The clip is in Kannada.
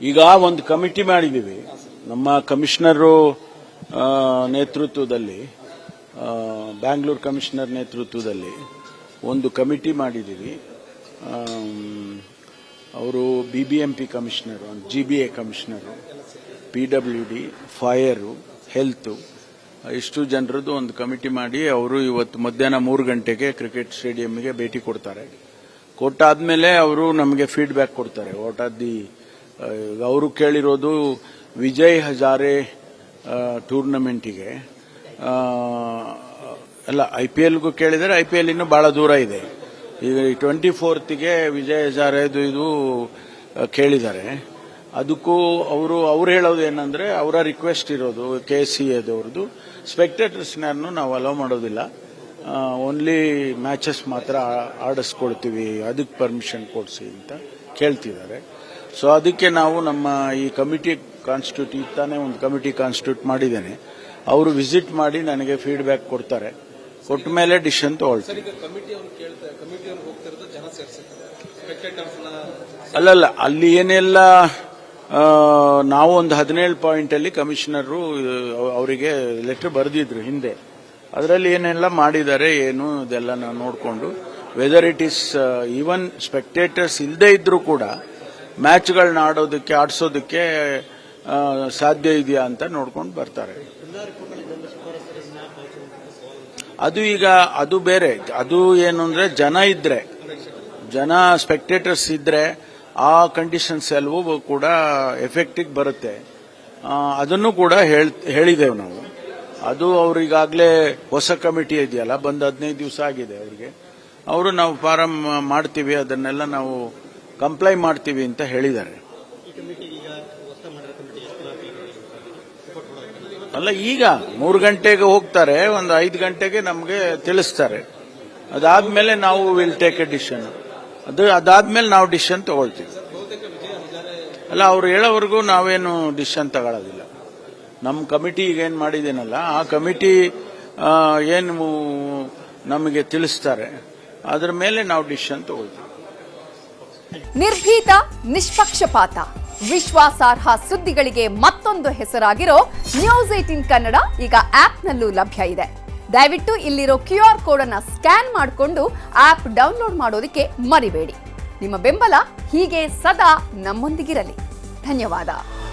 ಈಗ ಒಂದು ಕಮಿಟಿ ಮಾಡಿದ್ದೀವಿ ನಮ್ಮ ಕಮಿಷನರು ನೇತೃತ್ವದಲ್ಲಿ, ಬ್ಯಾಂಗ್ಳೂರು ಕಮಿಷನರ್ ನೇತೃತ್ವದಲ್ಲಿ ಒಂದು ಕಮಿಟಿ ಮಾಡಿದ್ದೀವಿ. ಅವರು BBMP commissioner, GBA commissioner, PWD, fire, health, ಇಷ್ಟು ಜನರದ್ದು ಒಂದು ಕಮಿಟಿ ಮಾಡಿ ಅವರು ಇವತ್ತು ಮಧ್ಯಾಹ್ನ 3 ಗಂಟೆಗೆ ಕ್ರಿಕೆಟ್ ಸ್ಟೇಡಿಯಂಗೆ ಭೇಟಿ ಕೊಡ್ತಾರೆ. ಕೊಟ್ಟಾದ್ಮೇಲೆ ಅವರು ನಮಗೆ ಫೀಡ್ಬ್ಯಾಕ್ ಕೊಡ್ತಾರೆ. ಅವರು ಕೇಳಿರೋದು ವಿಜಯ್ ಹಜಾರೆ ಟೂರ್ನಮೆಂಟಿಗೆ ಅಲ್ಲ, IPLಗೂ ಕೇಳಿದರೆ IPL ಇನ್ನೂ ಬಹಳ ದೂರ ಇದೆ. ಈಗ 24ಗೆ ವಿಜಯ್ ಹಜಾರೆದು ಇದು ಕೇಳಿದ್ದಾರೆ. ಅದಕ್ಕೂ ಅವ್ರು ಹೇಳೋದು ಏನಂದ್ರೆ, ಅವರ ರಿಕ್ವೆಸ್ಟ್ ಇರೋದು KCAದವ್ರದ್ದು, ಸ್ಪೆಕ್ಟೇಟರ್ಸ್ನನ್ನು ನಾವು ಅಲೋ ಮಾಡೋದಿಲ್ಲ, ಓನ್ಲಿ ಮ್ಯಾಚಸ್ ಮಾತ್ರ ಆಡಿಸ್ಕೊಳ್ತೀವಿ, ಅದಕ್ಕೆ ಪರ್ಮಿಷನ್ ಕೊಡಿಸಿ ಅಂತ ಕೇಳ್ತಿದ್ದಾರೆ. ಸೊ ಅದಕ್ಕೆ ನಾವು ನಮ್ಮ ಈ ಕಮಿಟಿ ತಾನೇ ಒಂದು ಕಮಿಟಿ ಕಾನ್ಸ್ಟಿಟ್ಯೂಟ್ ಮಾಡಿದ್ದೇನೆ. ಅವರು ವಿಸಿಟ್ ಮಾಡಿ ನನಗೆ ಫೀಡ್ಬ್ಯಾಕ್ ಕೊಡ್ತಾರೆ. ಕೊಟ್ಟ ಮೇಲೆ ಡಿಸಿಷನ್ ತಗೊಳ್ತೀವಿ. ಅಲ್ಲಲ್ಲ, ಅಲ್ಲಿ ಏನೆಲ್ಲ ನಾವು ಒಂದು 17 ಪಾಯಿಂಟ್ ಅಲ್ಲಿ ಕಮಿಷನರು ಅವರಿಗೆ ಲೆಟರ್ ಬರೆದಿದ್ರು ಹಿಂದೆ. ಅದರಲ್ಲಿ ಏನೆಲ್ಲ ಮಾಡಿದ್ದಾರೆ ಏನು ಇದೆಲ್ಲ ನಾವು ನೋಡಿಕೊಂಡು, whether it is even spectators ಇಲ್ಲದೆ ಇದ್ರೂ ಕೂಡ ಮ್ಯಾಚ್ಗಳನ್ನ ಆಡಿಸೋದಕ್ಕೆ ಸಾಧ್ಯ ಇದೆಯಾ ಅಂತ ನೋಡ್ಕೊಂಡು ಬರ್ತಾರೆ. ಅದು ಬೇರೆ. ಅದು ಏನು ಅಂದ್ರೆ, ಜನ ಸ್ಪೆಕ್ಟೇಟರ್ಸ್ ಇದ್ರೆ ಆ ಕಂಡೀಷನ್ಸ್ ಎಲ್ಲವೂ ಕೂಡ ಎಫೆಕ್ಟಿಗೆ ಬರುತ್ತೆ. ಅದನ್ನು ಕೂಡ ಹೇಳಿದೆವು ನಾವು. ಅದು ಅವ್ರಿಗಾಗಲೇ ಹೊಸ ಕಮಿಟಿ ಇದೆಯಲ್ಲ, ಬಂದು 15 ದಿವಸ ಆಗಿದೆ ಅವರಿಗೆ. ನಾವು ಫಾರಂ ಮಾಡ್ತೀವಿ, ಅದನ್ನೆಲ್ಲ ನಾವು ಕಂಪ್ಲೈ ಮಾಡ್ತೀವಿ ಅಂತ ಹೇಳಿದ್ದಾರೆ. ಅಲ್ಲ, ಈಗ 3 ಗಂಟೆಗೆ ಹೋಗ್ತಾರೆ, ಒಂದು 5 ಗಂಟೆಗೆ ನಮಗೆ ತಿಳಿಸ್ತಾರೆ. ಅದಾದ್ಮೇಲೆ ನಾವು ವಿಲ್ ಟೇಕ್ ಎ ಡಿಸಿಷನ್. ಅದಾದ್ಮೇಲೆ ನಾವು ಡಿಸಿಷನ್ ತಗೊಳ್ತೀವಿ. ಅಲ್ಲ, ಅವ್ರು ಹೇಳೋವರೆಗೂ ನಾವೇನು ಡಿಸಿಷನ್ ತಗೊಳ್ಳೋದಿಲ್ಲ. ನಮ್ಮ ಕಮಿಟಿ ಈಗ ಏನ್ ಮಾಡಿದೇನಲ್ಲ, ಆ ಕಮಿಟಿ ಏನು ನಮಗೆ ತಿಳಿಸ್ತಾರೆ, ಅದರ ಮೇಲೆ ನಾವು ಡಿಸಿಷನ್ ತಗೊಳ್ತೀವಿ. ನಿರ್ಭೀತ, ನಿಷ್ಪಕ್ಷಪಾತ, ವಿಶ್ವಾಸಾರ್ಹ ಸುದ್ದಿಗಳಿಗೆ ಮತ್ತೊಂದು ಹೆಸರಾಗಿರೋ ನ್ಯೂಸ್ 18 ಕನ್ನಡ ಈಗ ಆಪ್ನಲ್ಲೂ ಲಭ್ಯ ಇದೆ. ದಯವಿಟ್ಟು ಇಲ್ಲಿರೋ QR ಕೋಡ್ ಅನ್ನು ಸ್ಕ್ಯಾನ್ ಮಾಡಿಕೊಂಡು ಆಪ್ ಡೌನ್ಲೋಡ್ ಮಾಡೋದಕ್ಕೆ ಮರಿಬೇಡಿ. ನಿಮ್ಮ ಬೆಂಬಲ ಹೀಗೆ ಸದಾ ನಮ್ಮೊಂದಿಗಿರಲಿ. ಧನ್ಯವಾದ.